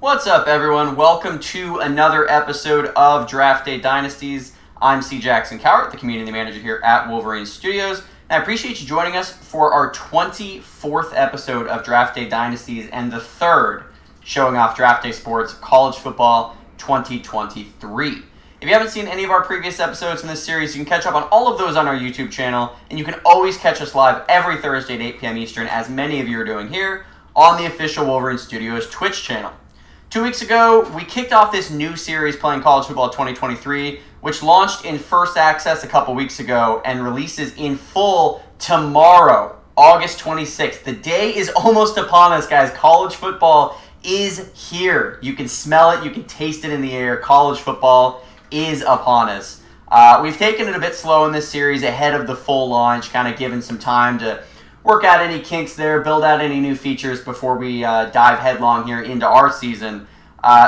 What's up, everyone? Welcome to another episode of Draft Day Dynasties. I'm C. Jackson Cowart, the community manager here at Wolverine Studios, and I appreciate you joining us for our 24th episode of Draft Day Dynasties and the third showing off Draft Day Sports College Football 2023. If you haven't seen any of our previous episodes in this series, you can catch up on all of those on our YouTube channel, and you can always catch us live every Thursday at 8 p.m. Eastern, as many of you are doing here, on the official Wolverine Studios Twitch channel. 2 weeks ago, we kicked off this new series playing College Football 2023, which launched in first access a couple weeks ago and releases in full tomorrow, August 26th. The day is almost upon us, guys. College football is here. You can smell it. You can taste it in the air. College football is upon us. We've taken it a bit slow in this series ahead of the full launch, kind of given some time to work out any kinks there, build out any new features before we dive headlong here into our season.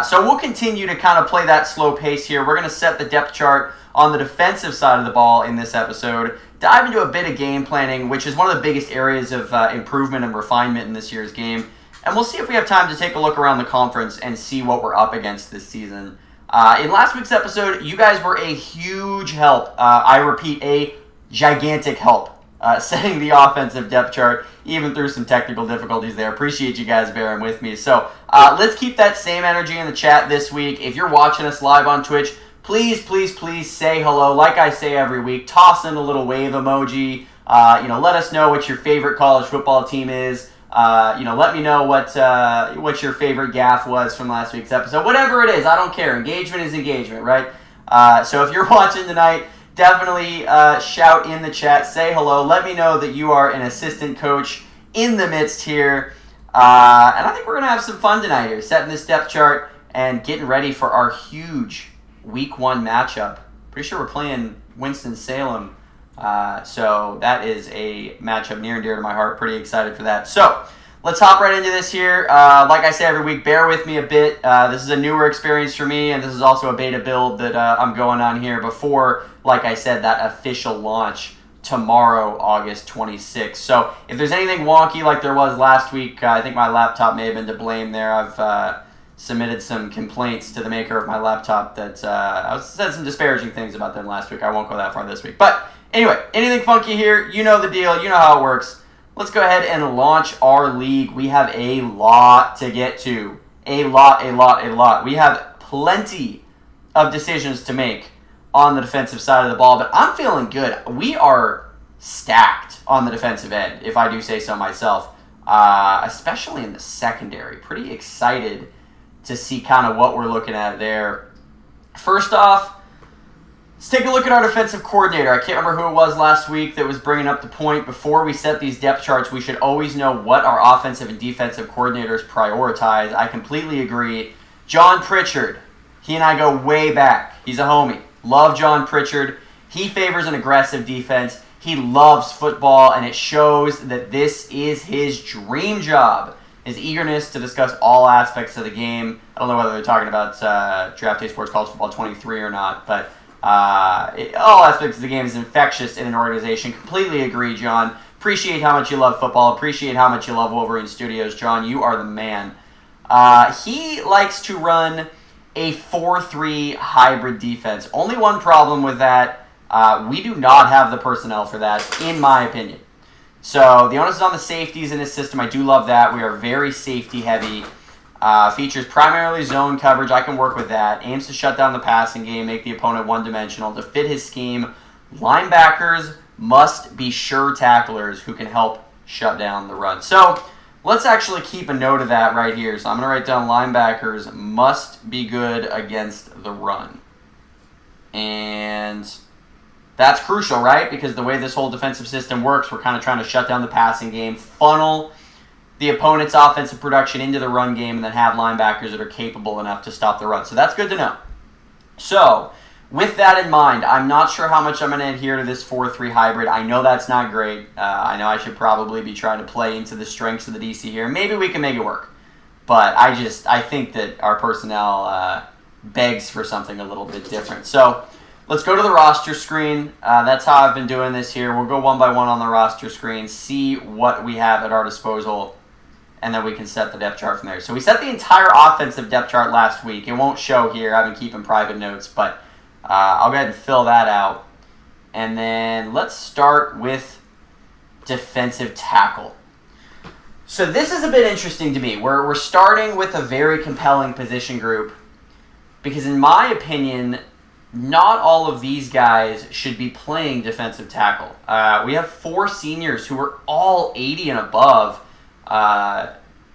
So we'll continue to kind of play that slow pace here. We're going to set the depth chart on the defensive side of the ball in this episode, dive into a bit of game planning, which is one of the biggest areas of improvement and refinement in this year's game. And we'll see if we have time to take a look around the conference and see what we're up against this season. In last week's episode, you guys were a huge help. I repeat, a gigantic help. Setting the offensive depth chart, even through some technical difficulties there. Appreciate you guys bearing with me. So let's keep that same energy in the chat this week. If you're watching us live on Twitch, please say hello. Like I say every week, toss in a little wave emoji. Let us know what your favorite college football team is. Let me know what your favorite gaffe was from last week's episode. Whatever it is, I don't care. Engagement is engagement, right? So if you're watching tonight, definitely shout in the chat, say hello, let me know that you are an assistant coach in the midst here. And I think we're going to have some fun tonight here, setting this depth chart and getting ready for our huge Week 1 matchup. Pretty sure we're playing Winston-Salem, so that is a matchup near and dear to my heart. Pretty excited for that. So let's hop right into this here. Like I say every week, bear with me a bit. This is a newer experience for me, and this is also a beta build that I'm going on here before, like I said, that official launch tomorrow, August 26th. So if there's anything wonky like there was last week, I think my laptop may have been to blame there. I've submitted some complaints to the maker of my laptop that I said some disparaging things about them last week. I won't go that far this week. But anyway, anything funky here, you know the deal. You know how it works. Let's go ahead and launch our league. We have a lot to get to. A lot. We have plenty of decisions to make on the defensive side of the ball, but I'm feeling good. We are stacked on the defensive end, if I do say so myself, especially in the secondary. Pretty excited to see kind of what we're looking at there. First off, let's take a look at our defensive coordinator. I can't remember who it was last week that was bringing up the point. Before we set these depth charts, we should always know what our offensive and defensive coordinators prioritize. I completely agree. John Pritchard, he and I go way back. He's a homie. Love John Pritchard. He favors an aggressive defense. He loves football, and it shows that this is his dream job. His eagerness to discuss all aspects of the game. I don't know whether they're talking about Draft Day Sports College Football 23 or not, but all aspects of the game is infectious in an organization. Completely agree, John. Appreciate how much you love football. Appreciate how much you love Wolverine Studios. John, you are the man. He likes to run a 4-3 hybrid defense. Only one problem with that, we do not have the personnel for that, in my opinion. So the onus is on the safeties in his system. I do love that. We are very safety heavy. Features primarily zone coverage. I can work with that. Aims to shut down the passing game, make the opponent one-dimensional. To fit his scheme, linebackers must be sure tacklers who can help shut down the run. So let's actually keep a note of that right here. So I'm going to write down linebackers must be good against the run. And that's crucial, right? Because the way this whole defensive system works, we're kind of trying to shut down the passing game, funnel the opponent's offensive production into the run game, and then have linebackers that are capable enough to stop the run. So that's good to know. So with that in mind, I'm not sure how much I'm going to adhere to this 4-3 hybrid. I know that's not great. I know I should probably be trying to play into the strengths of the DC here. Maybe we can make it work. But I think that our personnel begs for something a little bit different. So let's go to the roster screen. That's how I've been doing this here. We'll go one by one on the roster screen, see what we have at our disposal, and then we can set the depth chart from there. So we set the entire offensive depth chart last week. It won't show here. I've been keeping private notes, but I'll go ahead and fill that out. And then let's start with defensive tackle. So this is a bit interesting to me. We're starting with a very compelling position group because in my opinion, not all of these guys should be playing defensive tackle. We have 4 seniors who are all 80 and above.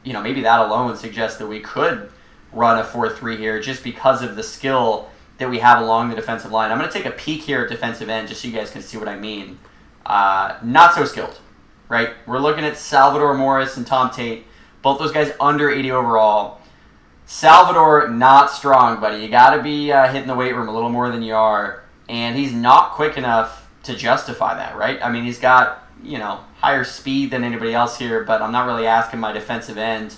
Maybe that alone suggests that we could run a 4-3 here just because of the skill that we have along the defensive line. I'm going to take a peek here at defensive end just so you guys can see what I mean. Not so skilled, right? We're looking at Salvador Morris and Tom Tate, both those guys under 80 overall. Salvador, not strong, buddy. You got to be hitting the weight room a little more than you are. And he's not quick enough to justify that, right? I mean, he's got, higher speed than anybody else here, but I'm not really asking my defensive end,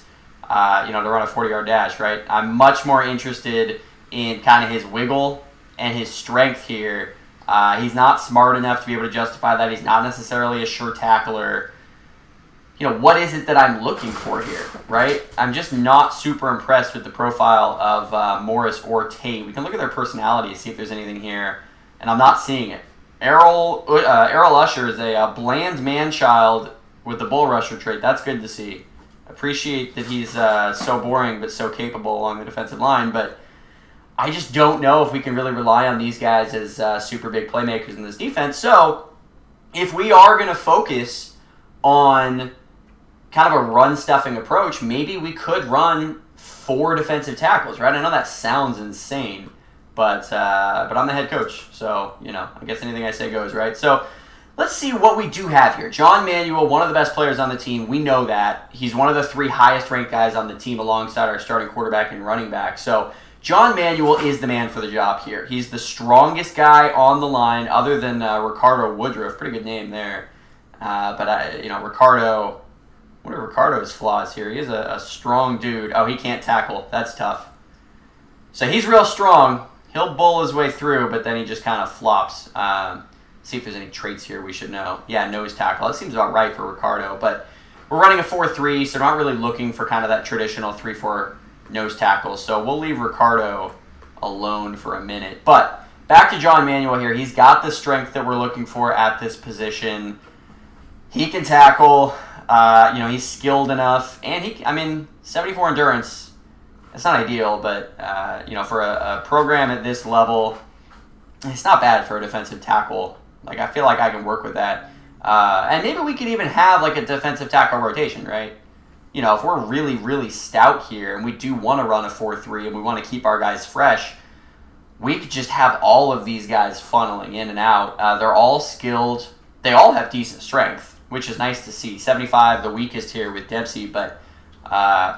to run a 40-yard dash, right? I'm much more interested in kind of his wiggle and his strength here. He's not smart enough to be able to justify that. He's not necessarily a sure tackler. What is it that I'm looking for here, right? I'm just not super impressed with the profile of Morris or Tate. We can look at their personalities, see if there's anything here, and I'm not seeing it. Errol Usher is a bland man-child with the bull rusher trait. That's good to see. Appreciate that he's so boring but so capable along the defensive line, but I just don't know if we can really rely on these guys as super big playmakers in this defense. So if we are going to focus on kind of a run-stuffing approach, maybe we could run 4 defensive tackles, right? I know that sounds insane, but I'm the head coach, so, I guess anything I say goes, right? So let's see what we do have here. John Manuel, one of the best players on the team. We know that. He's one of the 3 highest-ranked guys on the team alongside our starting quarterback and running back. So John Manuel is the man for the job here. He's the strongest guy on the line other than Ricardo Woodruff. Pretty good name there. Ricardo... What are Ricardo's flaws here? He is a strong dude. Oh, he can't tackle. That's tough. So he's real strong. He'll bull his way through, but then he just kind of flops. See if there's any traits here we should know. Yeah, nose tackle. That seems about right for Ricardo. But we're running a 4-3, so not really looking for kind of that traditional 3-4 nose tackle. So we'll leave Ricardo alone for a minute. But back to John Manuel here. He's got the strength that we're looking for at this position. He can tackle. He's skilled enough, and 74 endurance. It's not ideal, but for a program at this level, it's not bad for a defensive tackle. Like, I feel like I can work with that, and maybe we could even have like a defensive tackle rotation, right? If we're really, really stout here, and we do want to run a 4-3, and we want to keep our guys fresh, we could just have all of these guys funneling in and out. They're all skilled. They all have decent strength, which is nice to see. 75, the weakest here with Dempsey, but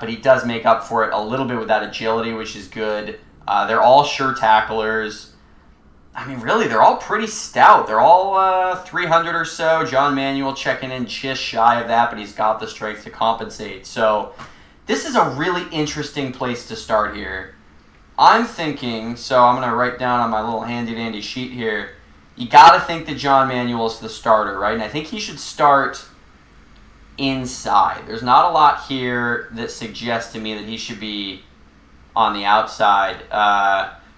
he does make up for it a little bit with that agility, which is good. They're all sure tacklers. Really, they're all pretty stout. They're all 300 or so. John Manuel checking in just shy of that, but he's got the strength to compensate. So this is a really interesting place to start here. I'm thinking, so I'm going to write down on my little handy-dandy sheet here, you got to think that John Manuel is the starter, right? And I think he should start inside. There's not a lot here that suggests to me that he should be on the outside.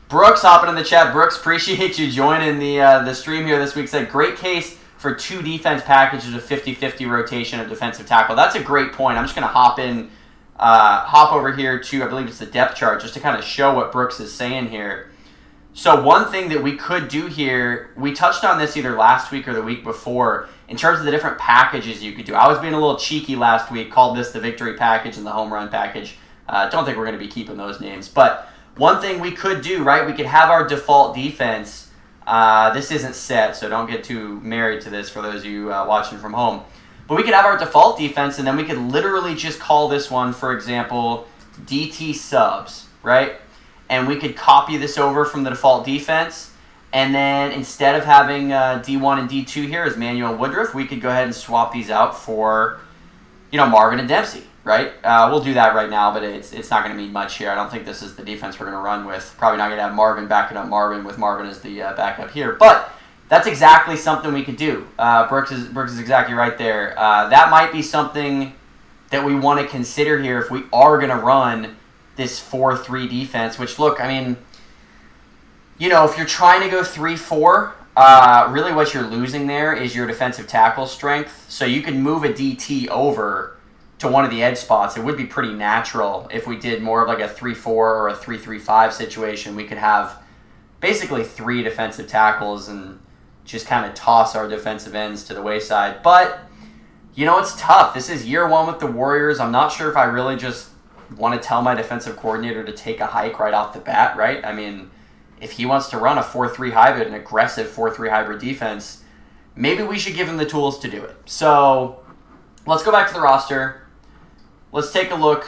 Brooks hopping in the chat. Brooks, appreciate you joining the stream here this week. Said, great case for 2 defense packages with 50-50 rotation of defensive tackle. That's a great point. I'm just going to hop over here to, I believe it's the depth chart, just to kind of show what Brooks is saying here. So one thing that we could do here, we touched on this either last week or the week before, in terms of the different packages you could do. I was being a little cheeky last week, called this the victory package and the home run package. Don't think we're going to be keeping those names. But one thing we could do, right, we could have our default defense. This isn't set, so don't get too married to this for those of you watching from home. But we could have our default defense, and then we could literally just call this one, for example, DT subs, right? And we could copy this over from the default defense, and then instead of having D1 and D2 here as Manuel Woodruff, we could go ahead and swap these out for, Marvin and Dempsey, right? We'll do that right now, but it's not going to mean much here. I don't think this is the defense we're going to run with. Probably not going to have Marvin backing up Marvin with Marvin as the backup here, but that's exactly something we could do. Brooks is exactly right there. That might be something that we want to consider here if we are going to run this 4-3 defense, which, look, I mean, if you're trying to go 3-4, really what you're losing there is your defensive tackle strength. So you can move a DT over to one of the edge spots. It would be pretty natural if we did more of like a 3-4 or a 3-3-5 situation. We could have basically 3 defensive tackles and just kind of toss our defensive ends to the wayside. But, it's tough. This is year 1 with the Warriors. I'm not sure if I really just want to tell my defensive coordinator to take a hike right off the bat, right? I mean, if he wants to run a 4-3 hybrid, an aggressive 4-3 hybrid defense, maybe we should give him the tools to do it. So let's go back to the roster. Let's take a look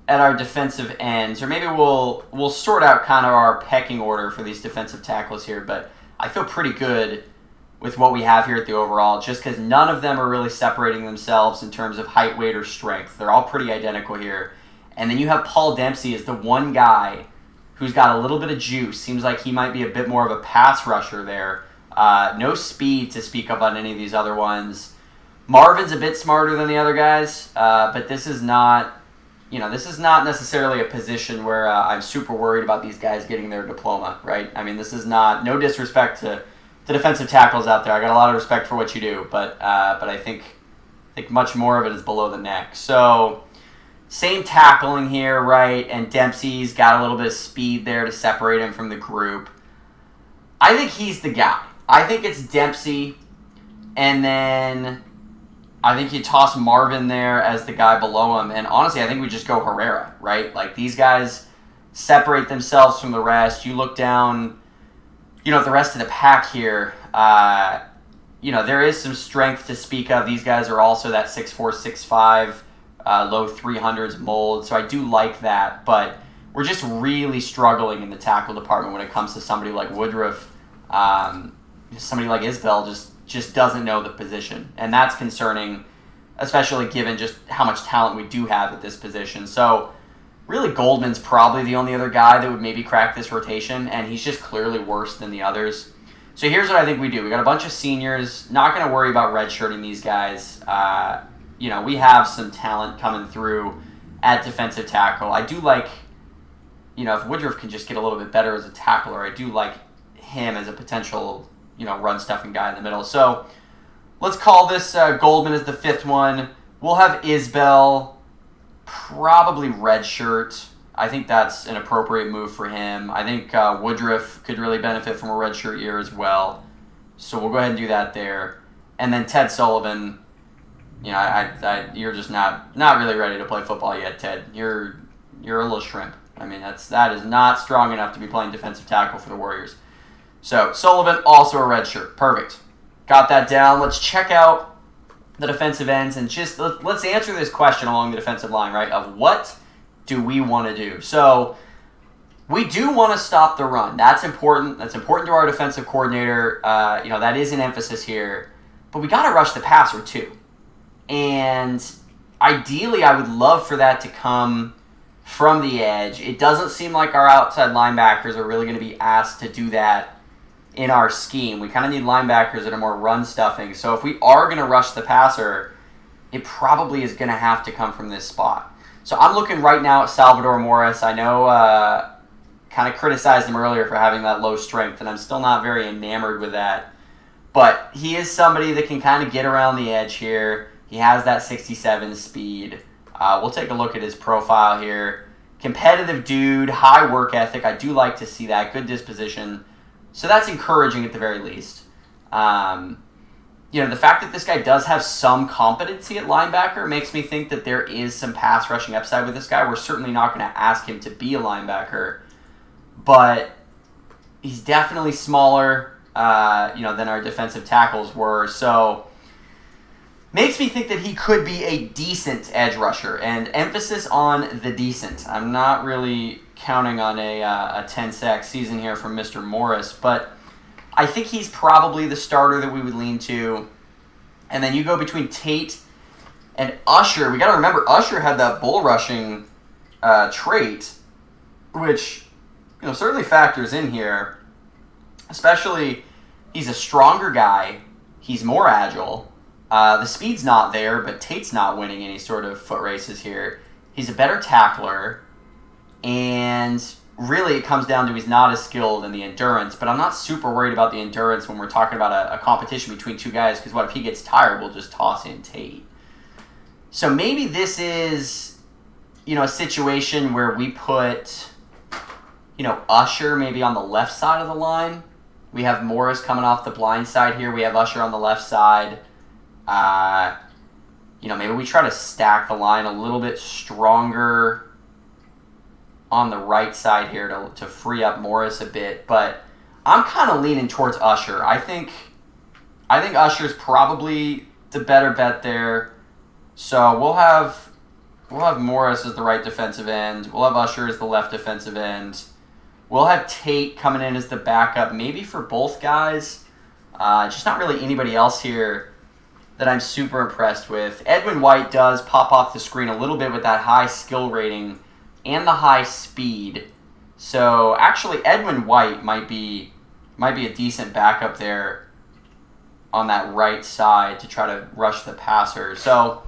at our defensive ends, or maybe we'll sort out kind of our pecking order for these defensive tackles here, but I feel pretty good with what we have here at the overall, just because none of them are really separating themselves in terms of height, weight, or strength. They're all pretty identical here. And then you have Paul Dempsey as the one guy who's got a little bit of juice. Seems like he might be a bit more of a pass rusher there. No speed to speak of on any of these other ones. Marvin's a bit smarter than the other guys, but this is not necessarily a position where I'm super worried about these guys getting their diploma, right? I mean, this is no disrespect to the defensive tackles out there. I got a lot of respect for what you do, but I think much more of it is below the neck. So same tackling here, right? And Dempsey's got a little bit of speed there to separate him from the group. I think he's the guy. I think it's Dempsey, and then I think you toss Marvin there as the guy below him. And honestly, I think we just go Herrera, right? Like, these guys separate themselves from the rest. You look down, the rest of the pack here, there is some strength to speak of. These guys are also that 6'4", 6'5", low 300s mold, so I do like that, but we're just really struggling in the tackle department when it comes to somebody like Woodruff. Somebody like Isbell just doesn't know the position, and that's concerning, especially given just how much talent we do have at this position. So really, Goldman's probably the only other guy that would maybe crack this rotation, and he's just clearly worse than the others. So here's what I think we do. We got a bunch of seniors. Not going to worry about redshirting these guys. We have some talent coming through at defensive tackle. I do like, if Woodruff can just get a little bit better as a tackler, I do like him as a potential, run-stuffing guy in the middle. So let's call this Goldman as the 5th one. We'll have Isbell, probably redshirt. I think that's an appropriate move for him. I think Woodruff could really benefit from a redshirt year as well. So we'll go ahead and do that there. And then Ted Sullivan, you're just not really ready to play football yet, Ted. You're a little shrimp. I mean, that is not strong enough to be playing defensive tackle for the Warriors. So Sullivan, also a redshirt. Perfect. Got that down. Let's check out the defensive ends and just let's answer this question along the defensive line, right? Of what do we want to do? So we do want to stop the run. That's important. That's important to our defensive coordinator. That is an emphasis here. But we got to rush the passer too. And ideally, I would love for that to come from the edge. It doesn't seem like our outside linebackers are really going to be asked to do that in our scheme. We kind of need linebackers that are more run stuffing. So if we are going to rush the passer, it probably is going to have to come from this spot. So I'm looking right now at Salvador Morris. I know kind of criticized him earlier for having that low strength, and I'm still not very enamored with that. But he is somebody that can kind of get around the edge here. He has that 67 speed. We'll take a look at his profile here. Competitive dude, high work ethic. I do like to see that. Good disposition. So that's encouraging at the very least. The fact that this guy does have some competency at linebacker makes me think that there is some pass rushing upside with this guy. We're certainly not going to ask him to be a linebacker, but he's definitely smaller, than our defensive tackles were. So makes me think that he could be a decent edge rusher, and emphasis on the decent. I'm not really counting on a 10-sack season here from Mr. Morris, but I think he's probably the starter that we would lean to. And then you go between Tate and Usher. We got to remember, Usher had that bull rushing trait, which certainly factors in here. Especially, he's a stronger guy. He's more agile. The speed's not there, but Tate's not winning any sort of foot races here. He's a better tackler, and really it comes down to he's not as skilled in the endurance, but I'm not super worried about the endurance when we're talking about a competition between two guys, because what if he gets tired, we'll just toss in Tate. So maybe this is, a situation where we put, Usher maybe on the left side of the line. We have Morris coming off the blind side here. We have Usher on the left side. Maybe we try to stack the line a little bit stronger on the right side here to free up Morris a bit. But I'm kind of leaning towards Usher. I think Usher's probably the better bet there. So we'll have Morris as the right defensive end. We'll have Usher as the left defensive end. We'll have Tate coming in as the backup, maybe for both guys. Just not really anybody else here that I'm super impressed with. Edwin White does pop off the screen a little bit with that high skill rating and the high speed. So actually Edwin White might be a decent backup there on that right side to try to rush the passer. So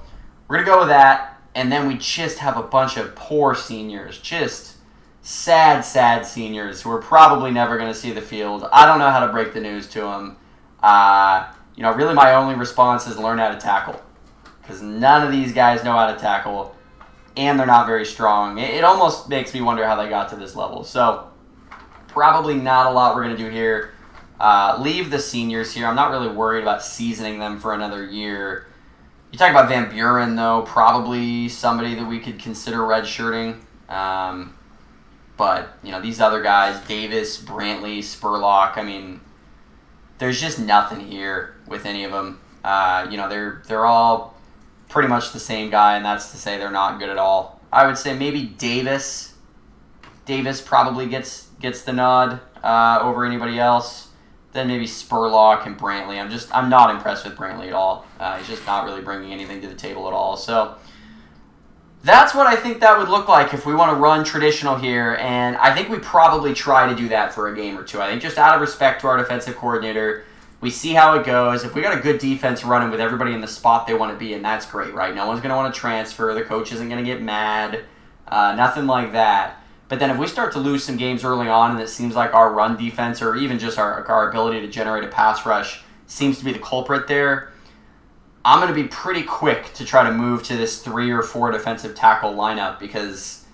we're going to go with that, and then we just have a bunch of poor seniors, just sad seniors who are probably never going to see the field. I don't know how to break the news to them. Really my only response is learn how to tackle, because none of these guys know how to tackle, and they're not very strong. It almost makes me wonder how they got to this level. So probably not a lot we're going to do here. Leave the seniors here. I'm not really worried about seasoning them for another year. You talk about Van Buren, though, probably somebody that we could consider redshirting. But, these other guys, Davis, Brantley, Spurlock, there's just nothing here with any of them. They're all pretty much the same guy, and that's to say they're not good at all. I would say maybe Davis. Davis probably gets the nod over anybody else. Then maybe Spurlock and Brantley. I'm not impressed with Brantley at all. He's just not really bringing anything to the table at all. So that's what I think that would look like if we want to run traditional here, and I think we probably try to do that for a game or two. I think just out of respect to our defensive coordinator, we see how it goes. If we got a good defense running with everybody in the spot they want to be in, that's great, right? No one's going to want to transfer. The coach isn't going to get mad. Nothing like that. But then if we start to lose some games early on and it seems like our run defense or even just our ability to generate a pass rush seems to be the culprit there, I'm going to be pretty quick to try to move to this 3 or 4 defensive tackle lineup, because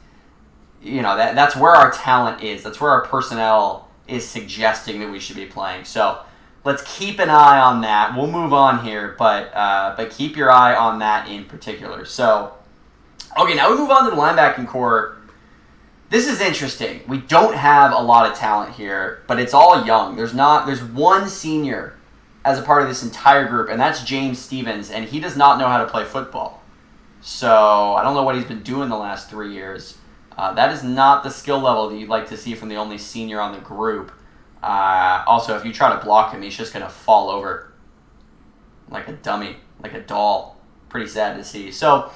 that's where our talent is. That's where our personnel is suggesting that we should be playing. So let's keep an eye on that. We'll move on here, but keep your eye on that in particular. So, okay, now we move on to the linebacking core. This is interesting. We don't have a lot of talent here, but it's all young. There's one senior as a part of this entire group, and that's James Stevens, and he does not know how to play football. So I don't know what he's been doing the last 3 years. That is not the skill level that you'd like to see from the only senior on the group. Also, if you try to block him, he's just going to fall over like a dummy, like a doll. Pretty sad to see. So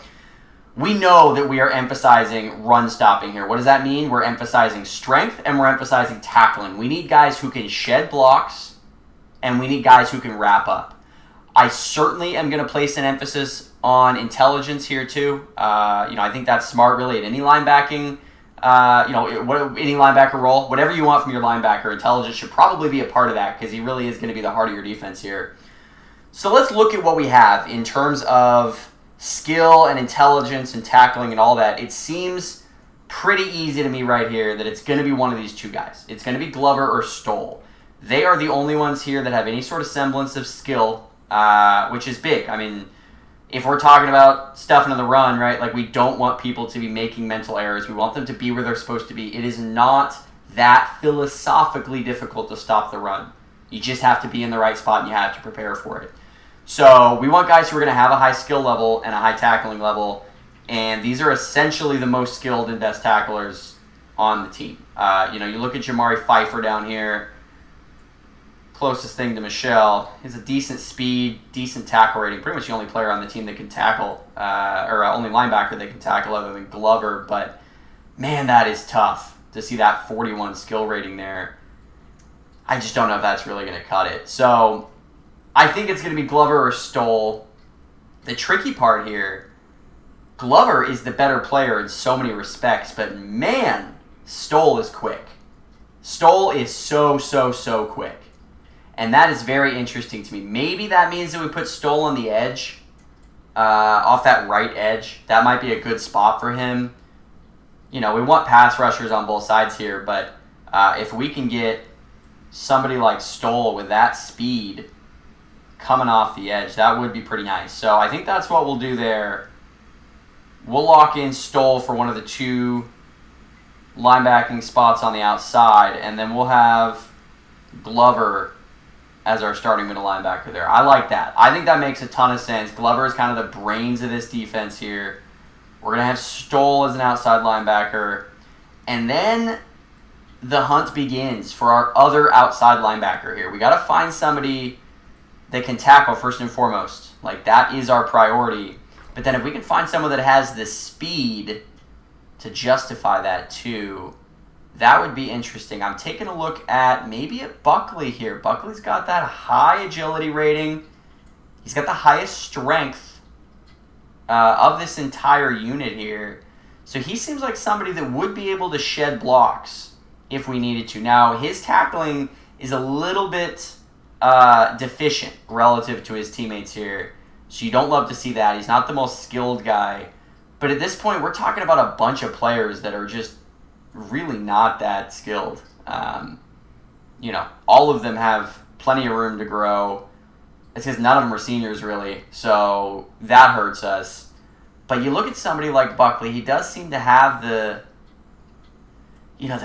we know that we are emphasizing run stopping here. What does that mean? We're emphasizing strength and we're emphasizing tackling. We need guys who can shed blocks, and we need guys who can wrap up. I certainly am going to place an emphasis on intelligence here too. I think that's smart really at any linebacking, any linebacker role. Whatever you want from your linebacker, intelligence should probably be a part of that, because he really is going to be the heart of your defense here. So let's look at what we have in terms of skill and intelligence and tackling and all that. It seems pretty easy to me right here that it's going to be one of these two guys. It's going to be Glover or Stoll. They are the only ones here that have any sort of semblance of skill, which is big. If we're talking about stuffing in the run, right, like we don't want people to be making mental errors. We want them to be where they're supposed to be. It is not that philosophically difficult to stop the run. You just have to be in the right spot and you have to prepare for it. So we want guys who are going to have a high skill level and a high tackling level, and these are essentially the most skilled and best tacklers on the team. You look at Jamari Pfeiffer down here, closest thing to Michelle. He's a decent speed, decent tackle rating. Pretty much the only player on the team that can tackle, or only linebacker that can tackle other than Glover. But man, that is tough to see that 41 skill rating there. I just don't know if that's really going to cut it. So I think it's going to be Glover or Stoll. The tricky part here, Glover is the better player in so many respects, but man, Stoll is quick. Stoll is so quick. And that is very interesting to me. Maybe that means that we put Stoll on the edge, off that right edge. That might be a good spot for him. We want pass rushers on both sides here, but if we can get somebody like Stoll with that speed coming off the edge, that would be pretty nice. So I think that's what we'll do there. We'll lock in Stoll for one of the two linebacking spots on the outside, and then we'll have Glover as our starting middle linebacker there. I like that. I think that makes a ton of sense. Glover is kind of the brains of this defense here. We're going to have Stoll as an outside linebacker. And then the hunt begins for our other outside linebacker here. We got to find somebody that can tackle first and foremost. Like, that is our priority. But then if we can find someone that has the speed to justify that too, that would be interesting. I'm taking a look at maybe at Buckley here. Buckley's got that high agility rating. He's got the highest strength of this entire unit here. So he seems like somebody that would be able to shed blocks if we needed to. Now, his tackling is a little bit deficient relative to his teammates here. So you don't love to see that. He's not the most skilled guy. But at this point, we're talking about a bunch of players that are just really not that skilled. All of them have plenty of room to grow. It's because none of them are seniors, really. So that hurts us. But you look at somebody like Buckley, he does seem to have the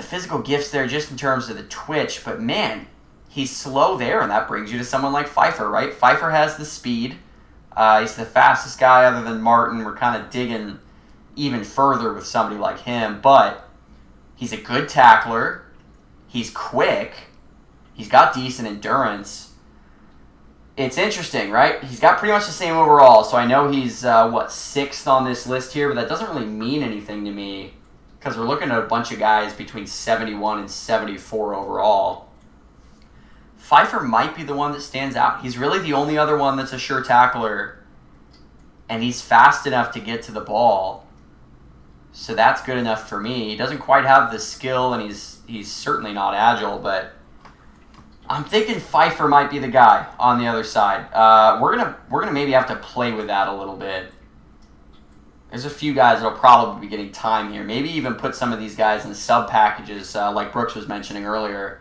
physical gifts there just in terms of the twitch. But man, he's slow there, and that brings you to someone like Pfeiffer, right? Pfeiffer has the speed. He's the fastest guy other than Martin. We're kind of digging even further with somebody like him. But he's a good tackler. He's quick. He's got decent endurance. It's interesting, right? He's got pretty much the same overall. So I know he's, 6th on this list here, but that doesn't really mean anything to me because we're looking at a bunch of guys between 71 and 74 overall. Pfeiffer might be the one that stands out. He's really the only other one that's a sure tackler, and he's fast enough to get to the ball. So that's good enough for me. He doesn't quite have the skill, and he's certainly not agile, but I'm thinking Pfeiffer might be the guy on the other side. We're gonna maybe have to play with that a little bit. There's a few guys that'll probably be getting time here. Maybe even put some of these guys in sub packages, like Brooks was mentioning earlier.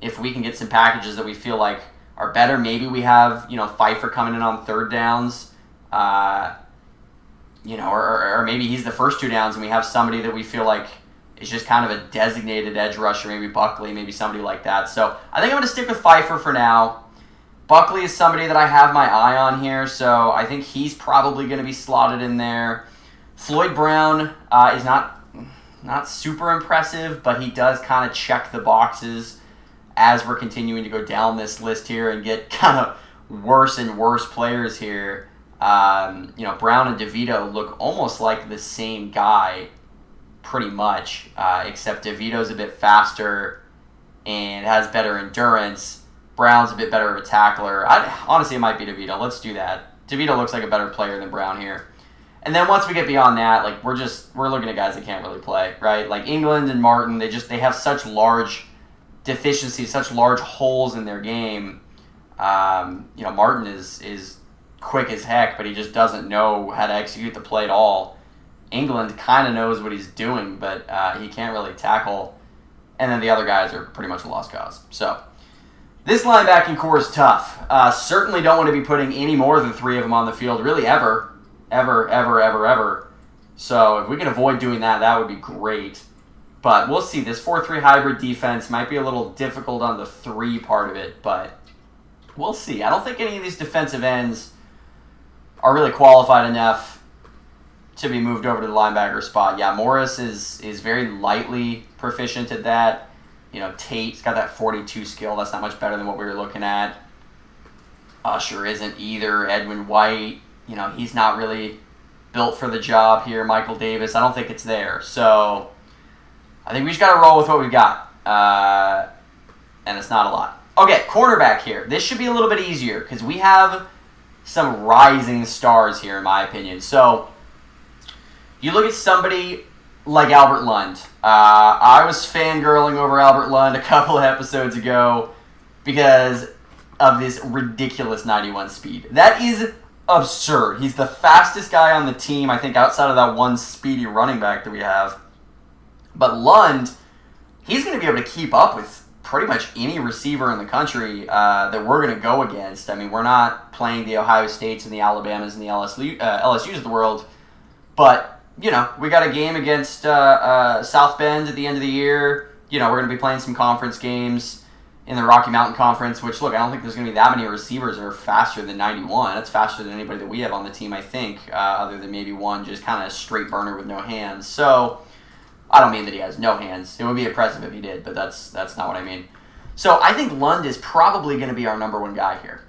If we can get some packages that we feel like are better, maybe we have Pfeiffer coming in on third downs, or maybe he's the first 2 downs and we have somebody that we feel like is just kind of a designated edge rusher, maybe Buckley, maybe somebody like that. So I think I'm going to stick with Pfeiffer for now. Buckley is somebody that I have my eye on here, so I think he's probably going to be slotted in there. Floyd Brown is not super impressive, but he does kind of check the boxes as we're continuing to go down this list here and get kind of worse and worse players here. Brown and DeVito look almost like the same guy pretty much, except DeVito's a bit faster and has better endurance. Brown's a bit better of a tackler. Honestly, it might be DeVito. Let's do that. DeVito looks like a better player than Brown here. And then once we get beyond that, like we're looking at guys that can't really play, right? Like England and Martin, they have such large deficiencies, such large holes in their game. Martin is quick as heck, but he just doesn't know how to execute the play at all. England kind of knows what he's doing, but he can't really tackle. And then the other guys are pretty much a lost cause. So this linebacking core is tough. Certainly don't want to be putting any more than 3 of them on the field, really ever. So if we can avoid doing that, that would be great. But we'll see. This 4-3 hybrid defense might be a little difficult on the 3 part of it, but we'll see. I don't think any of these defensive ends are really qualified enough to be moved over to the linebacker spot. Yeah, Morris is very lightly proficient at that. Tate's got that 42 skill. That's not much better than what we were looking at. Usher isn't either. Edwin White, he's not really built for the job here. Michael Davis, I don't think it's there. So I think we just got to roll with what we've got. And it's not a lot. Okay, cornerback here. This should be a little bit easier because we have some rising stars here, in my opinion. So you look at somebody like Albert Lund. I was fangirling over Albert Lund a couple of episodes ago because of this ridiculous 91 speed. That is absurd. He's the fastest guy on the team, I think, outside of that one speedy running back that we have. But Lund, he's going to be able to keep up with pretty much any receiver in the country that we're going to go against. I mean, we're not playing the Ohio States and the Alabamas and the LSUs of the world, but, you know, we got a game against South Bend at the end of the year. You know, we're going to be playing some conference games in the Rocky Mountain Conference, which, look, I don't think there's going to be that many receivers that are faster than 91. That's faster than anybody that we have on the team, I think, other than maybe one just kind of straight burner with no hands. So I don't mean that he has no hands. It would be impressive if he did, but that's not what I mean. So I think Lund is probably going to be our number one guy here.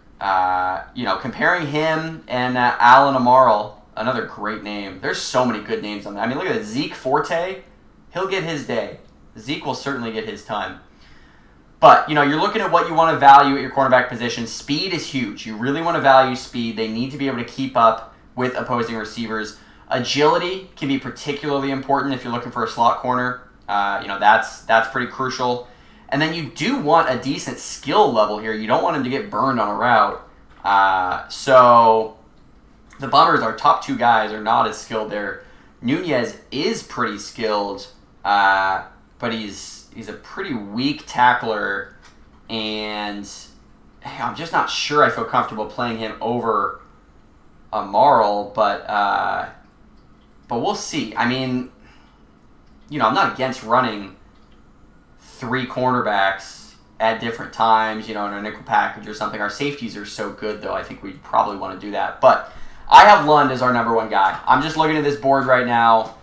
You know, comparing him and Alan Amaral, another great name. There's so many good names on that. I mean, look at it. Zeke Forte, he'll get his day. Zeke will certainly get his time. But, you know, you're looking at what you want to value at your cornerback position. Speed is huge. You really want to value speed. They need to be able to keep up with opposing receivers. Agility can be particularly important if you're looking for a slot corner. You know, that's pretty crucial. And then you do want a decent skill level here. You don't want him to get burned on a route. So the bummer is our top two guys are not as skilled there. Nunez is pretty skilled, but he's a pretty weak tackler, and I'm just not sure I feel comfortable playing him over Amaral, but we'll see. I mean, you know, I'm not against running three cornerbacks at different times, you know, in a nickel package or something. Our safeties are so good, though, I think we probably want to do that. But I have Lund as our number one guy. I'm just looking at this board right now.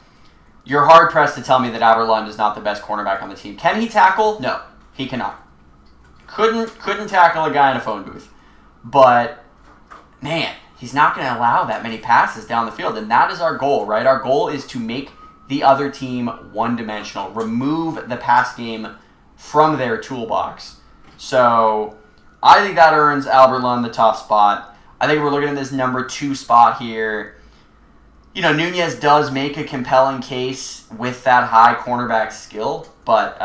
You're hard-pressed to tell me that Albert Lund is not the best cornerback on the team. Can he tackle? No, he cannot. Couldn't tackle a guy in a phone booth. But, man, he's not going to allow that many passes down the field, and that is our goal, right? Our goal is to make the other team one-dimensional, remove the pass game from their toolbox. So I think that earns Albert Lund the top spot. I think we're looking at this number 2 spot here. You know, Nunez does make a compelling case with that high cornerback skill, but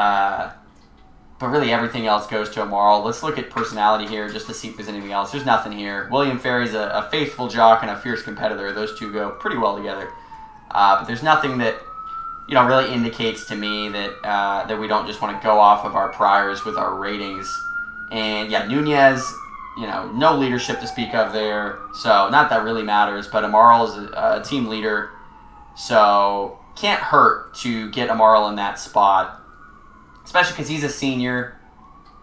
really everything else goes to Amaral. Let's look at personality here just to see if there's anything else. There's nothing here. William Ferry's a faithful jock and a fierce competitor. Those two go pretty well together. But there's nothing that, you know, really indicates to me that that we don't just want to go off of our priors with our ratings. And yeah, Nunez, you know, no leadership to speak of there, so not that really matters, but Amaral is a team leader, so can't hurt to get Amaral in that spot, especially because he's a senior.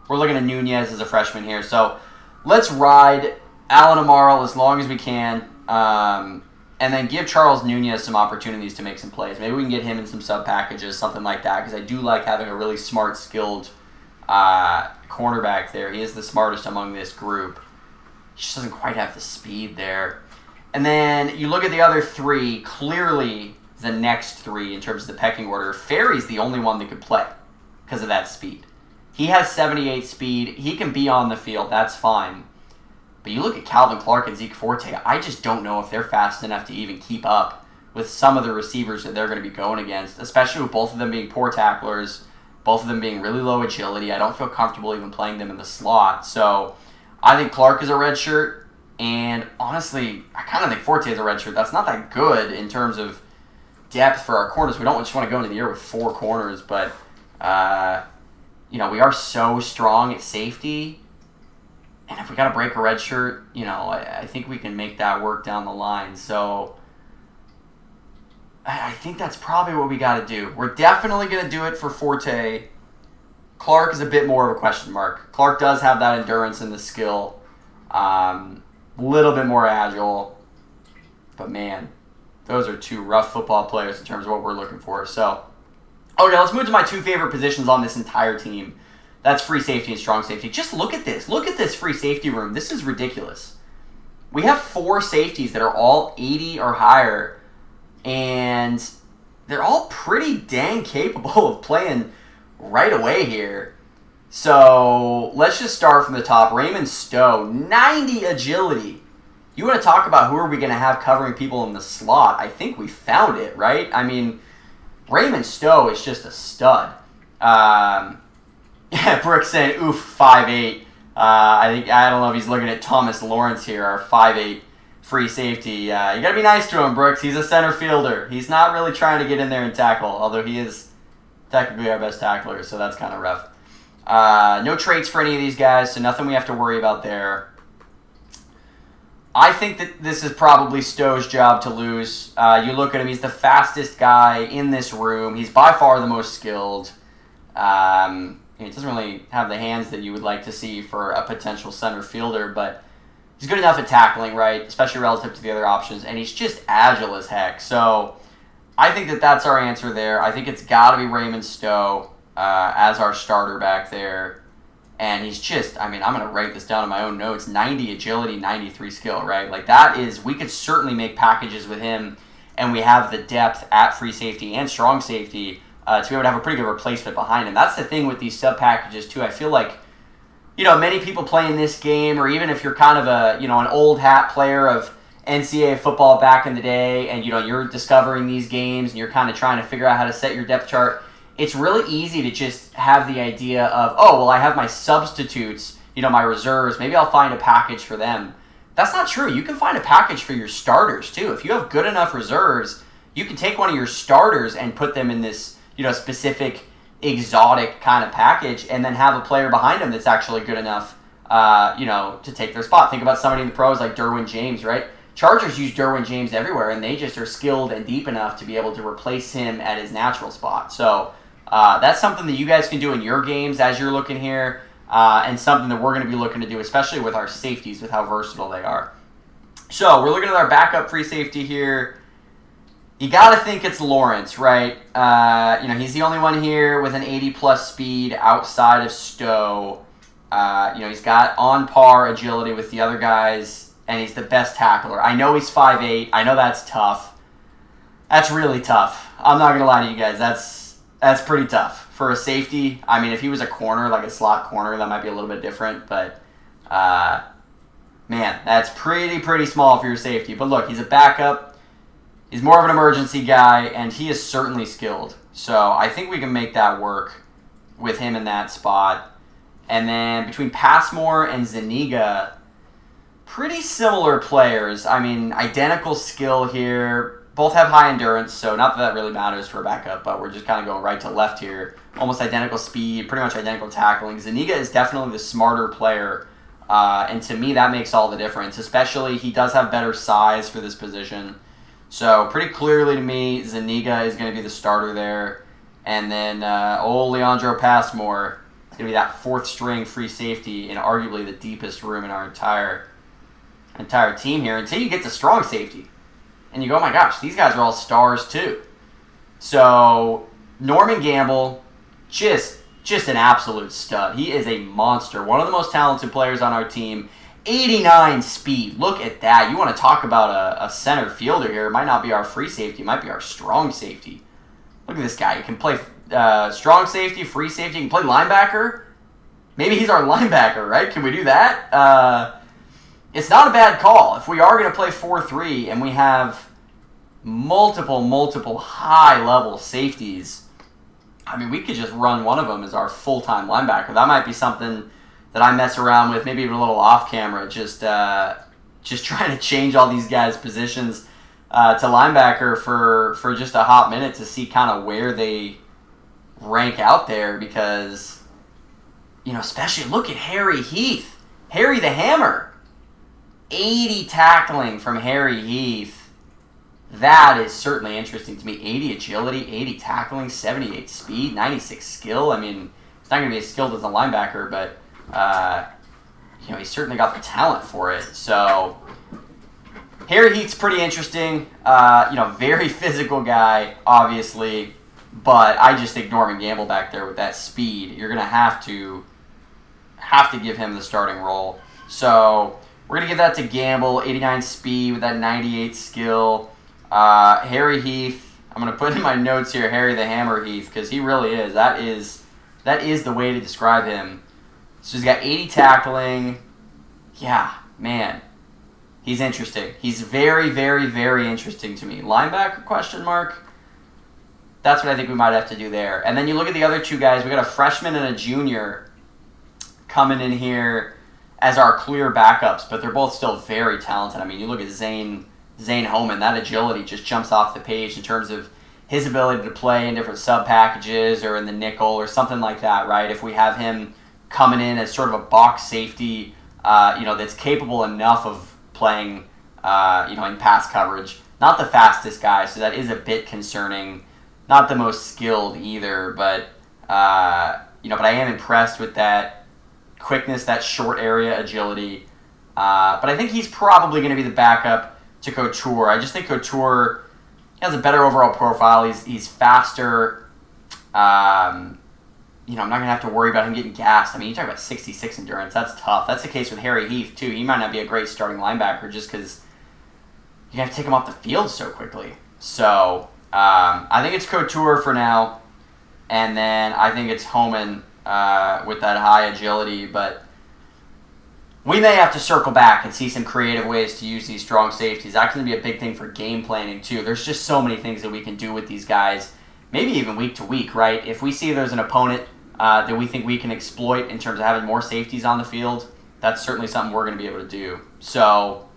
We're looking at Nunez as a freshman here, so let's ride Alan Amaral as long as we can, and then give Charles Nunez some opportunities to make some plays. Maybe we can get him in some sub-packages, something like that, because I do like having a really smart, skilled cornerback there. He is the smartest among this group. He just doesn't quite have the speed there. And then you look at the other three, clearly the next three in terms of the pecking order. Ferry's the only one that could play because of that speed. He has 78 speed. He can be on the field. That's fine. But you look at Calvin Clark and Zeke Forte, I just don't know if they're fast enough to even keep up with some of the receivers that they're going to be going against, especially with both of them being poor tacklers, both of them being really low agility. I don't feel comfortable even playing them in the slot. So I think Clark is a red shirt, and honestly, I kind of think Forte is a red shirt. That's not that good in terms of depth for our corners. We don't just want to go into the year with 4 corners, but you know, we are so strong at safety, and if we got to break a red shirt, you know, I think we can make that work down the line. So I think that's probably what we got to do. We're definitely going to do it for Forte. Clark is a bit more of a question mark. Clark does have that endurance and the skill. Little bit more agile. But man, those are 2 rough football players in terms of what we're looking for. So, okay, let's move to my 2 favorite positions on this entire team. That's free safety and strong safety. Just look at this. Look at this free safety room. This is ridiculous. We have 4 safeties that are all 80 or higher, and they're all pretty dang capable of playing right away here. So let's just start from the top. Raymond Stowe, 90 agility. you want to talk about who are we going to have covering people in the slot? I think we found it, right? I mean, Raymond Stowe is just a stud. Yeah, Brooks saying, oof, 5'8". I don't know if he's looking at Thomas Lawrence here, our 5'8" free safety. You got to be nice to him, Brooks. He's a center fielder. He's not really trying to get in there and tackle, although he is technically our best tackler, so that's kind of rough. No traits for any of these guys, so nothing we have to worry about there. I think that this is probably Stowe's job to lose. You look at him, he's the fastest guy in this room. He's by far the most skilled. He doesn't really have the hands that you would like to see for a potential center fielder, but he's good enough at tackling, right, especially relative to the other options, and he's just agile as heck. So I think that that's our answer there. I think it's got to be Raymond Stowe as our starter back there. And he's just, I mean, I'm going to write this down in my own notes, 90 agility, 93 skill, right? Like that is, we could certainly make packages with him, and we have the depth at free safety and strong safety to be able to have a pretty good replacement behind him. That's the thing with these sub-packages, too. I feel like, many people playing this game, or even if you're kind of an old hat player of NCAA football back in the day, and, you're discovering these games, and you're kind of trying to figure out how to set your depth chart, it's really easy to just have the idea of, oh, well, I have my substitutes, my reserves. Maybe I'll find a package for them. That's not true. You can find a package for your starters, too. If you have good enough reserves, you can take one of your starters and put them in this, specific exotic kind of package, and then have a player behind them that's actually good enough, to take their spot. Think about somebody in the pros like Derwin James, right? Chargers use Derwin James everywhere, and they just are skilled and deep enough to be able to replace him at his natural spot. So that's something that you guys can do in your games as you're looking here, and something that we're going to be looking to do, especially with our safeties, with how versatile they are. So we're looking at our backup free safety here. You got to think it's Lawrence, right? He's the only one here with an 80-plus speed outside of Stowe. He's got on par agility with the other guys, and he's the best tackler. I know he's 5'8". I know that's tough. That's really tough. I'm not going to lie to you guys. That's pretty tough. For a safety, I mean, if he was a corner, like a slot corner, that might be a little bit different. But, man, that's pretty small for your safety. But look, he's a backup. He's more of an emergency guy, and he is certainly skilled. So I think we can make that work with him in that spot. And then between Passmore and Zuniga, pretty similar players. I mean, identical skill here. Both have high endurance, so not that really matters for a backup, but we're just kind of going right to left here. Almost identical speed, pretty much identical tackling. Zuniga is definitely the smarter player, and to me that makes all the difference, especially he does have better size for this position. So pretty clearly to me, Zuniga is going to be the starter there. And then old Leandro Passmore is going to be that fourth string free safety in arguably the deepest room in our entire team here, until you get to strong safety. And you go, oh my gosh, these guys are all stars too. So Norman Gamble, just an absolute stud. He is a monster. One of the most talented players on our team. 89 speed. Look at that. You want to talk about a center fielder here. It might not be our free safety. It might be our strong safety. Look at this guy. He can play strong safety, free safety. He can play linebacker. Maybe he's our linebacker, right? Can we do that? It's not a bad call. If we are going to play 4-3 and we have multiple high-level safeties, I mean, we could just run one of them as our full-time linebacker. That might be something that I mess around with, maybe even a little off-camera, just trying to change all these guys' positions to linebacker for just a hot minute to see kind of where they rank out there, because, especially look at Harry Heath. Harry the Hammer. 80 tackling from Harry Heath. That is certainly interesting to me. 80 agility, 80 tackling, 78 speed, 96 skill. I mean, it's not going to be as skilled as a linebacker, but he's certainly got the talent for it. So Harry Heath's pretty interesting. Very physical guy, obviously, but I just think Norman Gamble back there with that speed, you're gonna have to give him the starting role. So we're gonna give that to Gamble. 89 speed with that 98 skill. Harry Heath, I'm gonna put in my notes here, Harry the Hammer Heath, because he really is. That is the way to describe him. So he's got 80 tackling. Yeah, man. He's interesting. He's very, very, very interesting to me. Linebacker, question mark? That's what I think we might have to do there. And then you look at the other two guys. We got a freshman and a junior coming in here as our clear backups, but they're both still very talented. I mean, you look at Zane Homan. That agility just jumps off the page in terms of his ability to play in different sub packages or in the nickel or something like that, right? If we have him coming in as sort of a box safety, that's capable enough of playing, in pass coverage. Not the fastest guy, so that is a bit concerning. Not the most skilled either, but I am impressed with that quickness, that short area agility. But I think he's probably going to be the backup to Couture. I just think Couture has a better overall profile. He's faster. I'm not going to have to worry about him getting gassed. I mean, you talk about 66 endurance. That's tough. That's the case with Harry Heath, too. He might not be a great starting linebacker just because you have to take him off the field so quickly. So I think it's Couture for now, and then I think it's Homan with that high agility. But we may have to circle back and see some creative ways to use these strong safeties. That's going to be a big thing for game planning, too. There's just so many things that we can do with these guys, maybe even week to week, right? If we see there's an opponent that we think we can exploit in terms of having more safeties on the field, that's certainly something we're going to be able to do. So,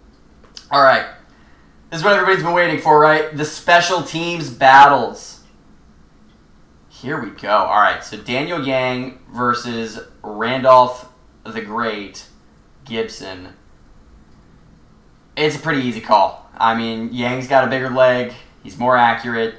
all right. This is what everybody's been waiting for, right? The special teams battles. Here we go. All right, so Daniel Yang versus Randolph the Great Gibson. It's a pretty easy call. I mean, Yang's got a bigger leg. He's more accurate.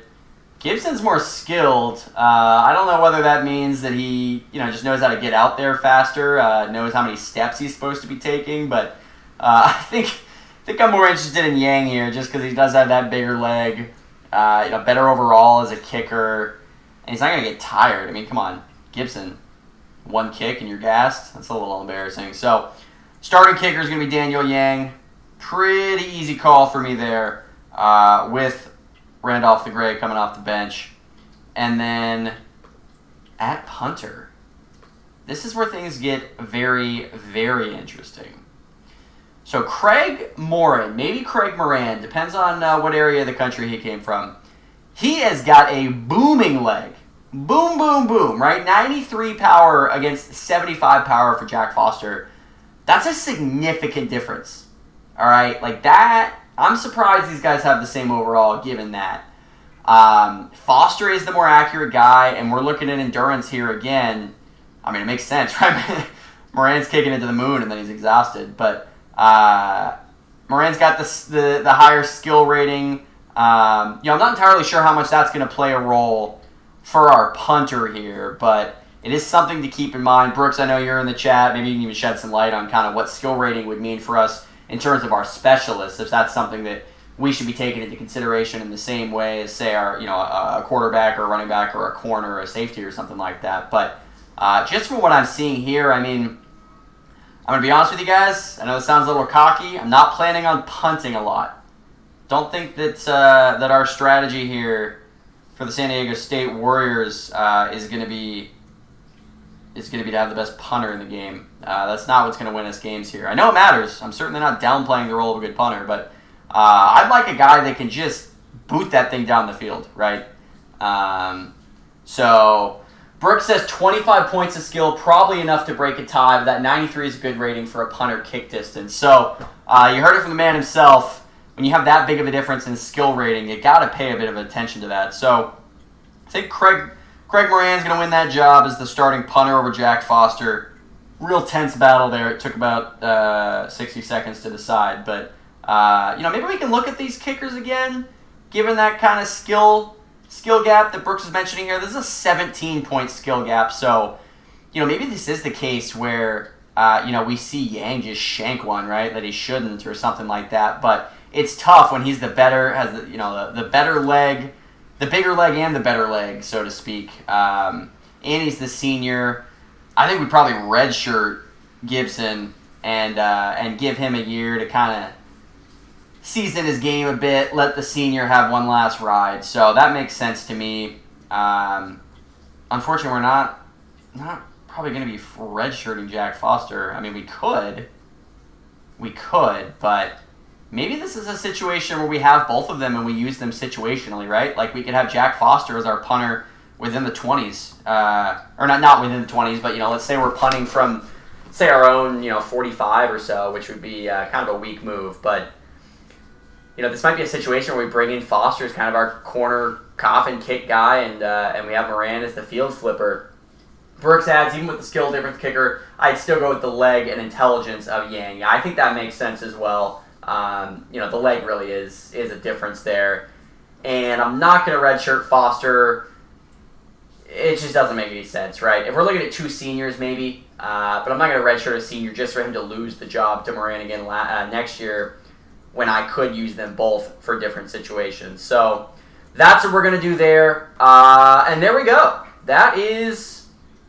Gibson's more skilled. I don't know whether that means that he, just knows how to get out there faster, knows how many steps he's supposed to be taking. But I think I'm more interested in Yang here, just because he does have that bigger leg, better overall as a kicker, and he's not gonna get tired. I mean, come on, Gibson, one kick and you're gassed. That's a little embarrassing. So, starting kicker is gonna be Daniel Yang. Pretty easy call for me there, with Randolph the Great coming off the bench. And then at punter, this is where things get very, very interesting. So Craig Moran, maybe Craig Moran, depends on what area of the country he came from. He has got a booming leg. Boom, boom, boom, right? 93 power against 75 power for Jack Foster. That's a significant difference. All right, like that. I'm surprised these guys have the same overall, given that. Foster is the more accurate guy, and we're looking at endurance here again. I mean, it makes sense, right? Moran's kicking it to the moon, and then he's exhausted. But Moran's got the higher skill rating. I'm not entirely sure how much that's going to play a role for our punter here, but it is something to keep in mind. Brooks, I know you're in the chat. Maybe you can even shed some light on kind of what skill rating would mean for us in terms of our specialists, if that's something that we should be taking into consideration in the same way as, say, our a quarterback or a running back or a corner or a safety or something like that. But just from what I'm seeing here, I mean, I'm going to be honest with you guys. I know this sounds a little cocky. I'm not planning on punting a lot. Don't think that that our strategy here for the San Diego State Warriors is going to be to have the best punter in the game. That's not what's going to win us games here. I know it matters. I'm certainly not downplaying the role of a good punter, but I'd like a guy that can just boot that thing down the field, right? So Brooks says 25 points of skill, probably enough to break a tie, but that 93 is a good rating for a punter kick distance. So you heard it from the man himself. When you have that big of a difference in skill rating, you got to pay a bit of attention to that. So I think Craig Moran's going to win that job as the starting punter over Jack Foster. Real tense battle there. It took about 60 seconds to decide. But, maybe we can look at these kickers again, given that kind of skill gap that Brooks was mentioning here. This is a 17-point skill gap. So, maybe this is the case where, we see Yang just shank one, right, that he shouldn't or something like that. But it's tough when he's the better, has the better leg, the bigger leg and the better leg, so to speak. And he's the senior. I think we'd probably redshirt Gibson and give him a year to kind of season his game a bit, let the senior have one last ride. So that makes sense to me. Unfortunately, we're not probably going to be redshirting Jack Foster. I mean, we could, but maybe this is a situation where we have both of them and we use them situationally, right? Like we could have Jack Foster as our punter within the 20s, or not within the 20s, but let's say we're punting from, say, our own 45 or so, which would be kind of a weak move. But this might be a situation where we bring in Foster as kind of our corner coffin kick guy, and we have Moran as the field flipper. Brooks adds, even with the skill difference kicker, I'd still go with the leg and intelligence of Yang. Yeah, I think that makes sense as well. The leg really is a difference there. And I'm not going to redshirt Foster. It just doesn't make any sense, right? If we're looking at two seniors, maybe. But I'm not going to redshirt a senior just for him to lose the job to Moran again next year when I could use them both for different situations. So that's what we're going to do there. And there we go. That is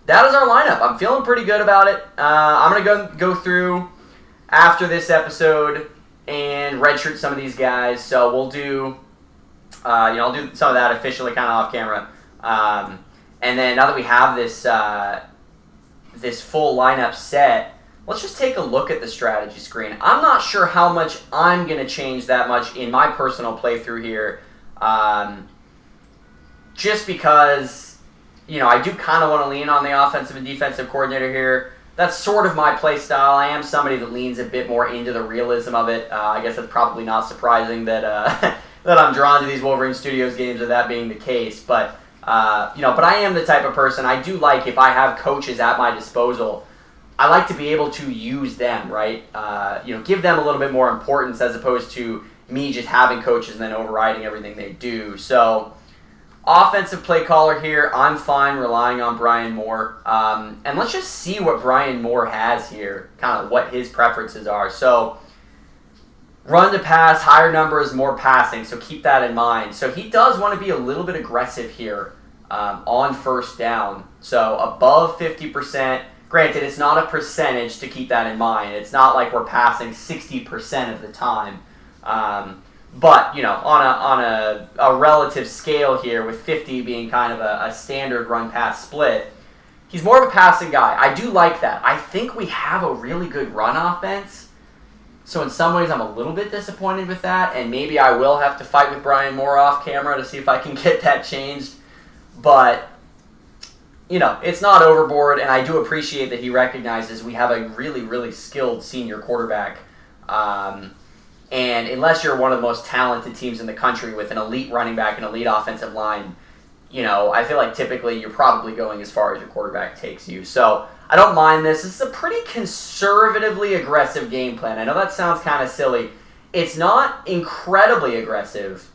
our lineup. I'm feeling pretty good about it. I'm going to go through after this episode and redshirt some of these guys. So we'll do, I'll do some of that officially kind of off camera. And then now that we have this full lineup set, let's just take a look at the strategy screen. I'm not sure how much I'm going to change that much in my personal playthrough here. Just because, I do kind of want to lean on the offensive and defensive coordinator here. That's sort of my play style. I am somebody that leans a bit more into the realism of it. I guess it's probably not surprising that that I'm drawn to these Wolverine Studios games with that being the case. But, but I am the type of person, I do like, if I have coaches at my disposal, I like to be able to use them, right? Give them a little bit more importance as opposed to me just having coaches and then overriding everything they do. So, offensive play caller here, I'm fine relying on Brian Moore. And let's just see what Brian Moore has here, kind of what his preferences are. So, run to pass, higher numbers, more passing, so keep that in mind. So he does want to be a little bit aggressive here on first down. So above 50%. Granted, it's not a percentage, to keep that in mind. It's not like we're passing 60% of the time. But, on a relative scale here, with 50 being kind of a standard run-pass split, he's more of a passing guy. I do like that. I think we have a really good run offense. So in some ways, I'm a little bit disappointed with that, and maybe I will have to fight with Brian Moore off camera to see if I can get that changed. But, it's not overboard, and I do appreciate that he recognizes we have a really, really skilled senior quarterback. And unless you're one of the most talented teams in the country with an elite running back and elite offensive line, I feel like typically you're probably going as far as your quarterback takes you. So I don't mind this. This is a pretty conservatively aggressive game plan. I know that sounds kind of silly. It's not incredibly aggressive.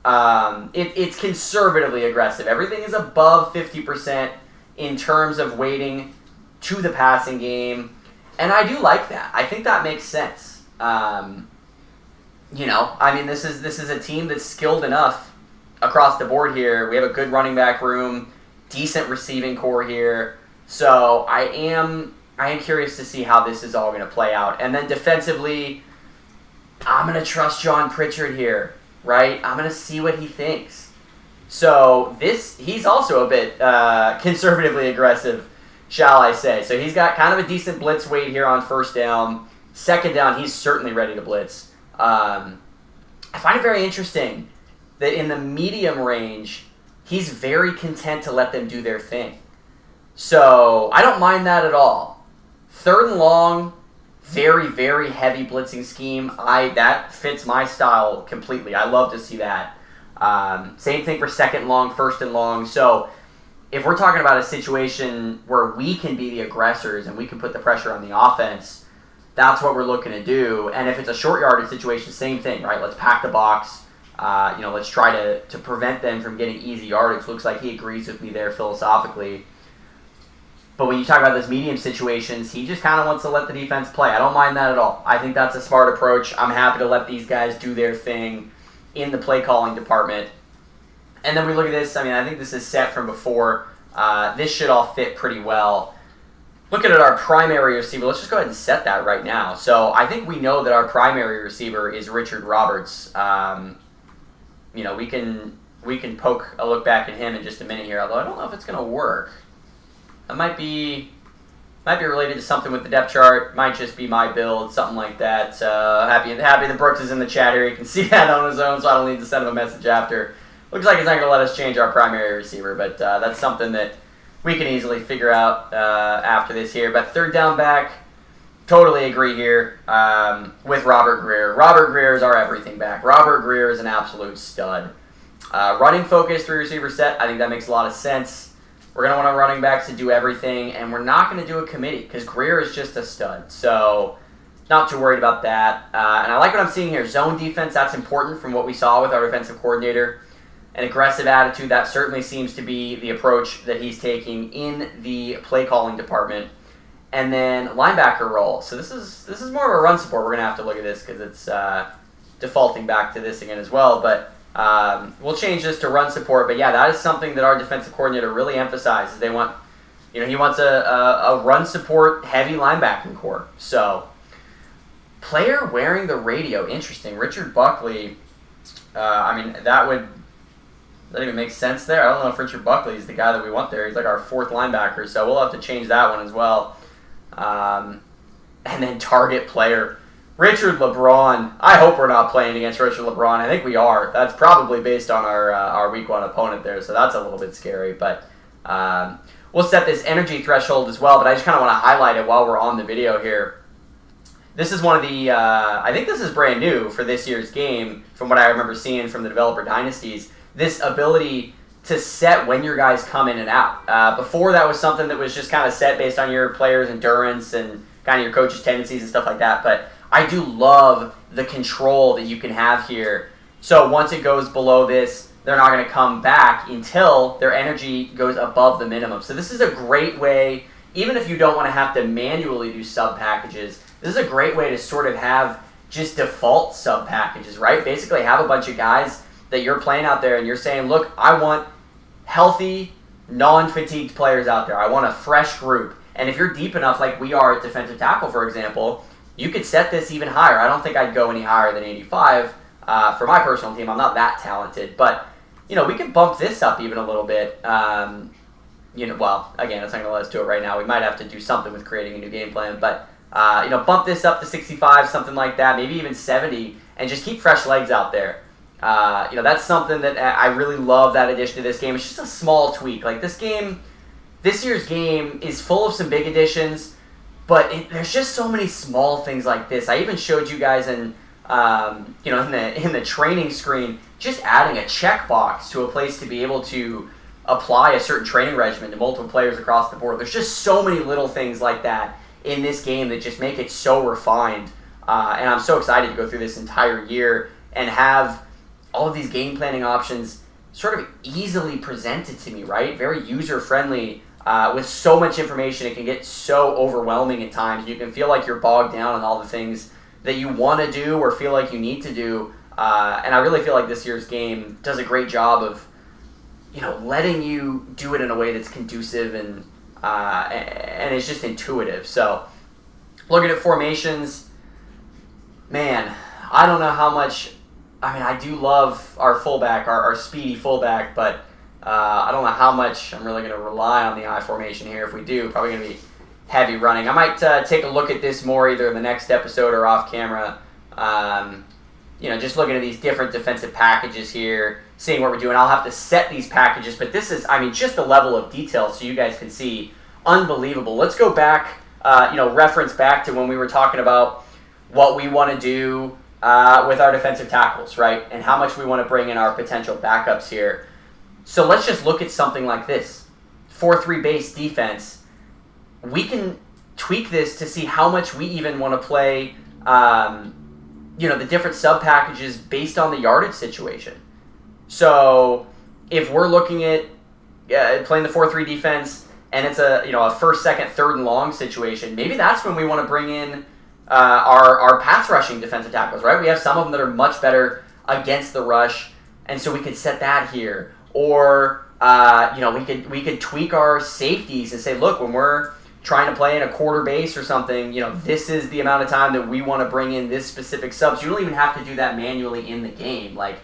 It's conservatively aggressive. Everything is above 50% in terms of weighting to the passing game. And I do like that. I think that makes sense. This is a team that's skilled enough across the board here. We have a good running back room, decent receiving core here. So I am curious to see how this is all going to play out. And then defensively, I'm going to trust John Pritchard here, right? I'm going to see what he thinks. So he's also a bit conservatively aggressive, shall I say. So he's got kind of a decent blitz weight here on first down. Second down, he's certainly ready to blitz. I find it very interesting that in the medium range, he's very content to let them do their thing. So I don't mind that at all. Third and long, very, very heavy blitzing scheme. That fits my style completely. I love to see that. Same thing for second and long, first and long. So if we're talking about a situation where we can be the aggressors and we can put the pressure on the offense, that's what we're looking to do. And if it's a short yardage situation, same thing, right? Let's pack the box. Let's try to prevent them from getting easy yardage. Looks like he agrees with me there philosophically. But when you talk about those medium situations, he just kind of wants to let the defense play. I don't mind that at all. I think that's a smart approach. I'm happy to let these guys do their thing in the play calling department. And then we look at this. I think this is set from before. This should all fit pretty well. Looking at our primary receiver, let's just go ahead and set that right now. So I think we know that our primary receiver is Richard Roberts. We can poke a look back at him in just a minute here, although I don't know if it's going to work. That might be Might be related to something with the depth chart. Might just be my build, something like that. Happy that Brooks is in the chat here. You can see that on his own, so I don't need to send him a message after. Looks like he's not going to let us change our primary receiver, but that's something that we can easily figure out after this here. But third down back, totally agree here with Robert Grier. Robert Grier is our everything back. Robert Grier is an absolute stud. Running focus, 3 receiver set, I think that makes a lot of sense. We're going to want our running backs to do everything, and we're not going to do a committee because Grier is just a stud. So not too worried about that. And I like what I'm seeing here. Zone defense, that's important from what we saw with our defensive coordinator. An aggressive attitude, that certainly seems to be the approach that he's taking in the play calling department. And then linebacker role. So this is more of a run support. We're going to have to look at this because it's defaulting back to this again as well. But we'll change this to run support. But yeah, that is something that our defensive coordinator really emphasizes. He wants a run support heavy linebacking core. So player wearing the radio, interesting. Richard Buckley. That even makes sense there. I don't know if Richard Buckley is the guy that we want there. He's like our 4th linebacker, so we'll have to change that one as well. And then target player. Richard LeBron. I hope we're not playing against Richard LeBron. I think we are. That's probably based on our week 1 opponent there, so that's a little bit scary. But we'll set this energy threshold as well, but I just kind of want to highlight it while we're on the video here. This is one of the, I think this is brand new for this year's game from what I remember seeing from the developer Dynasties. This ability to set when your guys come in and out. Before that was something that was just kind of set based on your player's endurance and kind of your coach's tendencies and stuff like that. But I do love the control that you can have here. So once it goes below this, they're not going to come back until their energy goes above the minimum. So this is a great way, even if you don't want to have to manually do sub packages, this is a great way to sort of have just default sub packages, right? Basically have a bunch of guys that you're playing out there and you're saying, look, I want healthy, non-fatigued players out there. I want a fresh group. And if you're deep enough like we are at defensive tackle, for example, you could set this even higher. I don't think I'd go any higher than 85 for my personal team. I'm not that talented. But, we could bump this up even a little bit. Again, it's not going to let us do it right now. We might have to do something with creating a new game plan. But, bump this up to 65, something like that, maybe even 70, and just keep fresh legs out there. That's something that I really love, that addition to this game. It's just a small tweak. Like this year's game is full of some big additions, but there's just so many small things like this. I even showed you guys in the training screen, just adding a checkbox to a place to be able to apply a certain training regimen to multiple players across the board. There's just so many little things like that in this game that just make it so refined. And I'm so excited to go through this entire year and have all of these game planning options sort of easily presented to me, right? Very user-friendly, with so much information. It can get so overwhelming at times. You can feel like you're bogged down on all the things that you want to do or feel like you need to do. And I really feel like this year's game does a great job of, letting you do it in a way that's conducive and it's just intuitive. So looking at formations, man, I don't know how much. I do love our fullback, our speedy fullback, but I don't know how much I'm really going to rely on the I formation here. If we do, probably going to be heavy running. I might take a look at this more either in the next episode or off camera. Just looking at these different defensive packages here, seeing what we're doing. I'll have to set these packages, but this is, just the level of detail so you guys can see. Unbelievable. Let's go back, reference back to when we were talking about what we want to do with our defensive tackles, right? And how much we want to bring in our potential backups here. So let's just look at something like this. 4-3 base defense. We can tweak this to see how much we even want to play, the different sub-packages based on the yardage situation. So if we're looking at playing the 4-3 defense and it's a first, second, third, and long situation, maybe that's when we want to bring in our pass rushing defensive tackles, right? We have some of them that are much better against the rush, and so we could set that here. Or we could tweak our safeties and say, look, when we're trying to play in a quarter base or something, this is the amount of time that we want to bring in this specific sub. So you don't even have to do that manually in the game. Like,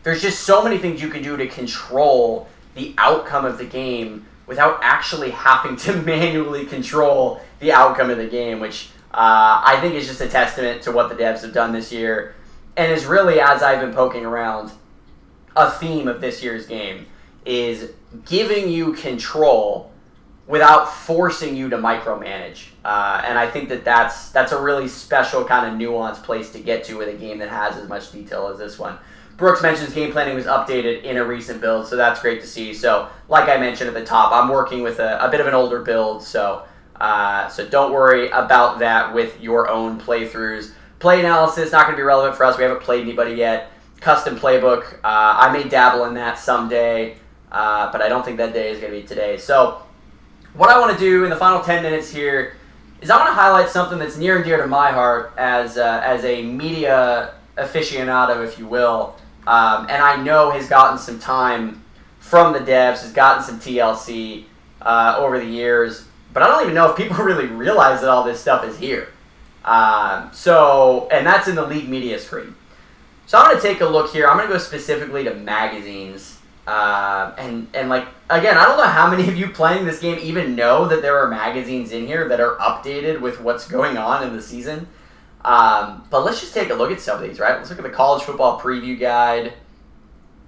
there's just so many things you can do to control the outcome of the game without actually having to manually control the the outcome of the game, which I think is just a testament to what the devs have done this year, and is really, as I've been poking around, a theme of this year's game, is giving you control without forcing you to micromanage. And I think that's a really special kind of nuanced place to get to with a game that has as much detail as this one. Brooks mentions game planning was updated in a recent build, so that's great to see. So, like I mentioned at the top, I'm working with a bit of an older build, so don't worry about that with your own playthroughs. Play analysis, not going to be relevant for us. We haven't played anybody yet. Custom playbook, I may dabble in that someday, but I don't think that day is going to be today. So, what I want to do in the final 10 minutes here is I want to highlight something that's near and dear to my heart as a media aficionado, if you will, and I know has gotten some time from the devs, has gotten some TLC over the years, but I don't even know if people really realize that all this stuff is here. And that's in the league media screen. So I'm going to take a look here. I'm going to go specifically to magazines. And like, again, I don't know how many of you playing this game even know that there are magazines in here that are updated with what's going on in the season. But let's just take a look at some of these, right? Let's look at the college football preview guide.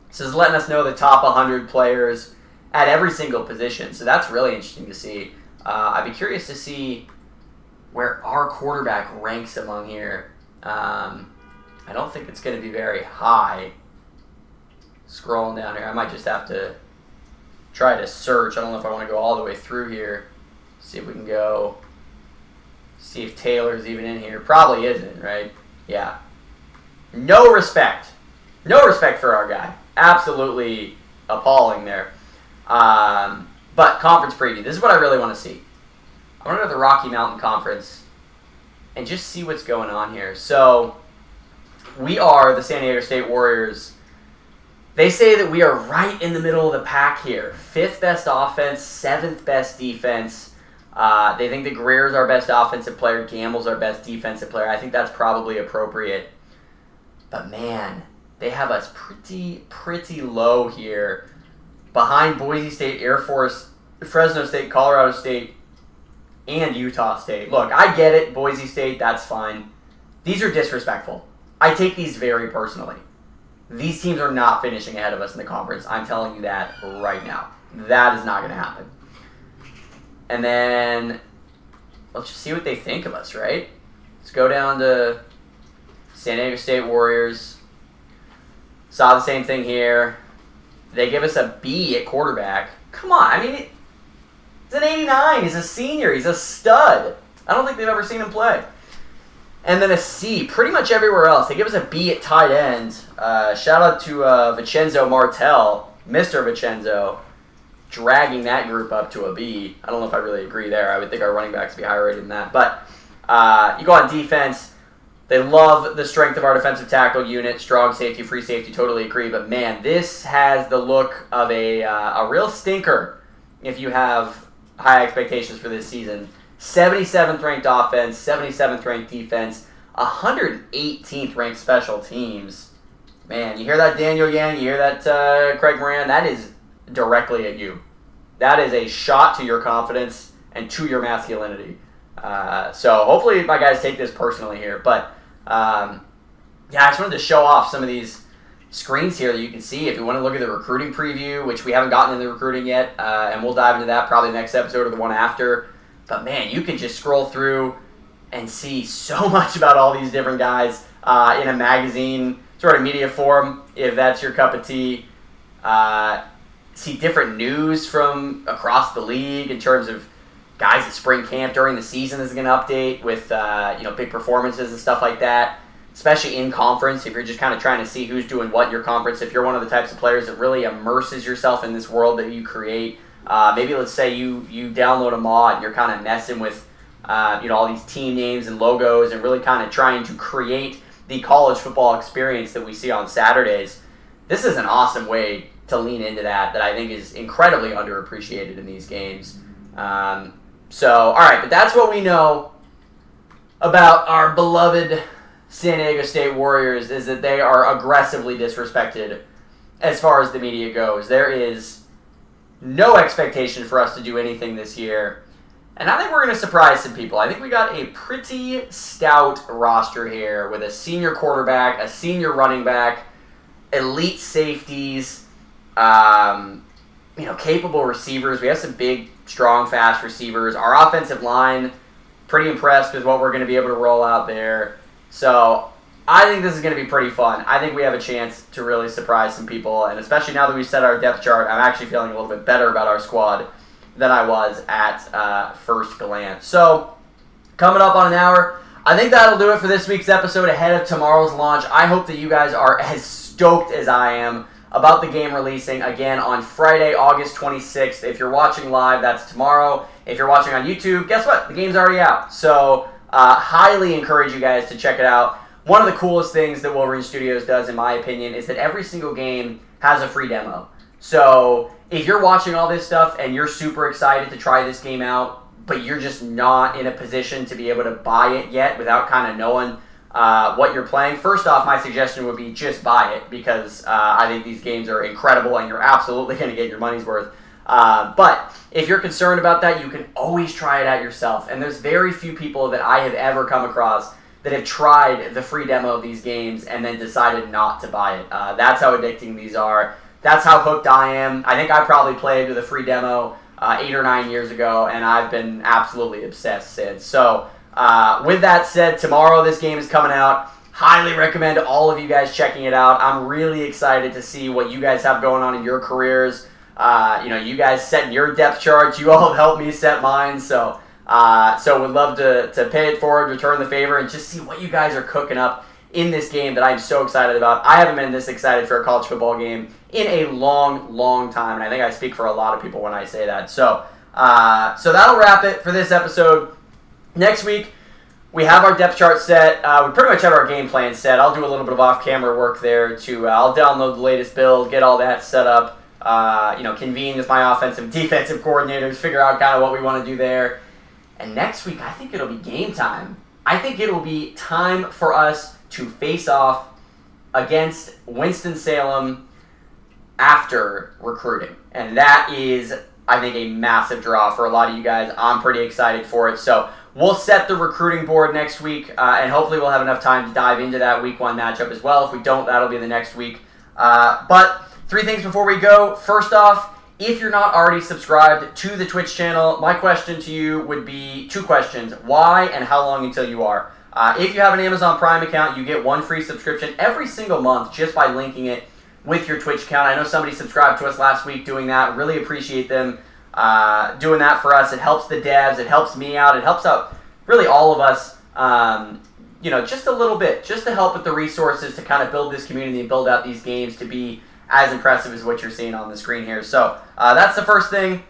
This is letting us know the top 100 players at every single position. So that's really interesting to see. I'd be curious to see where our quarterback ranks among here. I don't think it's going to be very high. Scrolling down here, I might just have to try to search. I don't know if I want to go all the way through here. See if we can go. See if Taylor's even in here. Probably isn't, right? Yeah. No respect. No respect for our guy. Absolutely appalling there. But conference preview. This is what I really want to see. I want to go to the Rocky Mountain Conference and just see what's going on here. So, we are the San Diego State Warriors. They say that we are right in the middle of the pack here. 5th best offense, 7th best defense. They think that Greer's our best offensive player, Gamble's our best defensive player. I think that's probably appropriate. But man, they have us pretty low here. Behind Boise State, Air Force, Fresno State, Colorado State, and Utah State. Look, I get it, Boise State, that's fine. These are disrespectful. I take these very personally. These teams are not finishing ahead of us in the conference. I'm telling you that right now. That is not going to happen. And then, let's just see what they think of us, right? Let's go down to San Diego State Warriors. Saw the same thing here. They give us a B at quarterback. Come on, I mean, he's an 89. He's a senior. He's a stud. I don't think they've ever seen him play. And then a C pretty much everywhere else. They give us a B at tight end. Shout out to Vincenzo Martel, Mr. Vincenzo, dragging that group up to a B. I don't know if I really agree there. I would think our running backs would be higher rated than that. But you go on defense. They love the strength of our defensive tackle unit, strong safety, free safety, totally agree. But man, this has the look of a real stinker if you have high expectations for this season. 77th ranked offense, 77th ranked defense, 118th ranked special teams. Man, you hear that, Daniel Yang? You hear that, Craig Moran? That is directly at you. That is a shot to your confidence and to your masculinity. So hopefully my guys take this personally here. But I just wanted to show off some of these screens here that you can see. If you want to look at the recruiting preview, which we haven't gotten into the recruiting yet, and we'll dive into that probably next episode or the one after. But man, you can just scroll through and see so much about all these different guys in a magazine sort of media form, if that's your cup of tea. See different news from across the league in terms of guys at spring camp during the season is going to update with big performances and stuff like that, especially in conference. If you're just kind of trying to see who's doing what in your conference, if you're one of the types of players that really immerses yourself in this world that you create. Maybe let's say you download a mod and you're kind of messing with all these team names and logos and really kind of trying to create the college football experience that we see on Saturdays. This is an awesome way to lean into that I think is incredibly underappreciated in these games. All right, but that's what we know about our beloved San Diego State Warriors, is that they are aggressively disrespected as far as the media goes. There is no expectation for us to do anything this year. And I think we're going to surprise some people. I think we got a pretty stout roster here with a senior quarterback, a senior running back, elite safeties, capable receivers. We have some big, strong, fast receivers. Our offensive line, pretty impressed with what we're going to be able to roll out there. So I think this is going to be pretty fun. I think we have a chance to really surprise some people, and especially now that we've set our depth chart, I'm actually feeling a little bit better about our squad than I was at first glance. So, coming up on an hour, I think that'll do it for this week's episode ahead of tomorrow's launch. I hope that you guys are as stoked as I am about the game releasing again on Friday, August 26th. If you're watching live, that's tomorrow. If you're watching on YouTube, guess what? The game's already out. So, highly encourage you guys to check it out. One of the coolest things that Wolverine Studios does, in my opinion, is that every single game has a free demo. So, if you're watching all this stuff and you're super excited to try this game out, but you're just not in a position to be able to buy it yet without kind of knowing what you're playing, first off, my suggestion would be just buy it, because I think these games are incredible and you're absolutely going to get your money's worth. But if you're concerned about that, you can always try it out yourself. And there's very few people that I have ever come across that have tried the free demo of these games and then decided not to buy it. That's how addicting these are. That's how hooked I am. I think I probably played with a free demo 8 or 9 years ago, and I've been absolutely obsessed since. So, with that said, tomorrow this game is coming out. Highly recommend all of you guys checking it out. I'm really excited to see what you guys have going on in your careers. You guys setting your depth charts. You all have helped me set mine. So would love to pay it forward, return the favor, and just see what you guys are cooking up in this game that I'm so excited about. I haven't been this excited for a college football game in a long, long time, and I think I speak for a lot of people when I say that. So that'll wrap it for this episode. Next week, we have our depth chart set. We pretty much have our game plan set. I'll do a little bit of off-camera work there too. I'll download the latest build, get all that set up, convene with my offensive and defensive coordinators, figure out kind of what we want to do there. And next week, I think it'll be game time. I think it'll be time for us to face off against Winston-Salem after recruiting. And that is, I think, a massive draw for a lot of you guys. I'm pretty excited for it. So we'll set the recruiting board next week, and hopefully we'll have enough time to dive into that week 1 matchup as well. If we don't, that'll be the next week. But 3 things before we go. First off, if you're not already subscribed to the Twitch channel, my question to you would be 2 questions. Why and how long until you are? If you have an Amazon Prime account, you get 1 free subscription every single month just by linking it with your Twitch account. I know somebody subscribed to us last week doing that. Really appreciate them doing that for us. It helps the devs. It helps me out. It helps out really all of us, just a little bit, just to help with the resources to kind of build this community and build out these games to be as impressive as what you're seeing on the screen here. So that's the first thing.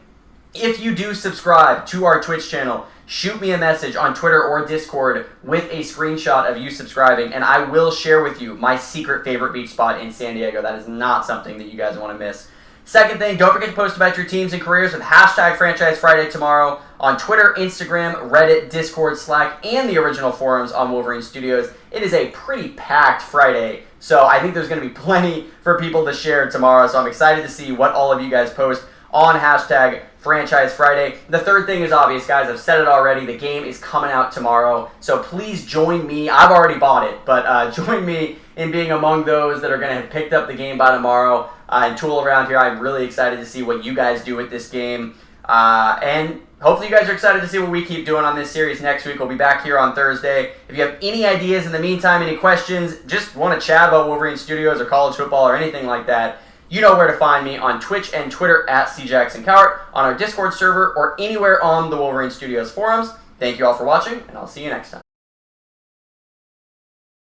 If you do subscribe to our Twitch channel, shoot me a message on Twitter or Discord with a screenshot of you subscribing, and I will share with you my secret favorite beach spot in San Diego. That is not something that you guys want to miss. Second thing, don't forget to post about your teams and careers with hashtag Franchise Friday tomorrow on Twitter, Instagram, Reddit, Discord, Slack, and the original forums on Wolverine Studios. It is a pretty packed Friday, so I think there's going to be plenty for people to share tomorrow, so I'm excited to see what all of you guys post on hashtag Franchise Friday. The third thing is obvious, guys. I've said it already. The game is coming out tomorrow, so please join me. I've already bought it, but join me in being among those that are going to have picked up the game by tomorrow and tool around here. I'm really excited to see what you guys do with this game, and hopefully you guys are excited to see what we keep doing on this series next week. We'll be back here on Thursday. If you have any ideas in the meantime, any questions, just want to chat about Wolverine Studios or college football or anything like that, you know where to find me on Twitch and Twitter at CJacksonCowart, on our Discord server, or anywhere on the Wolverine Studios forums. Thank you all for watching, and I'll see you next time.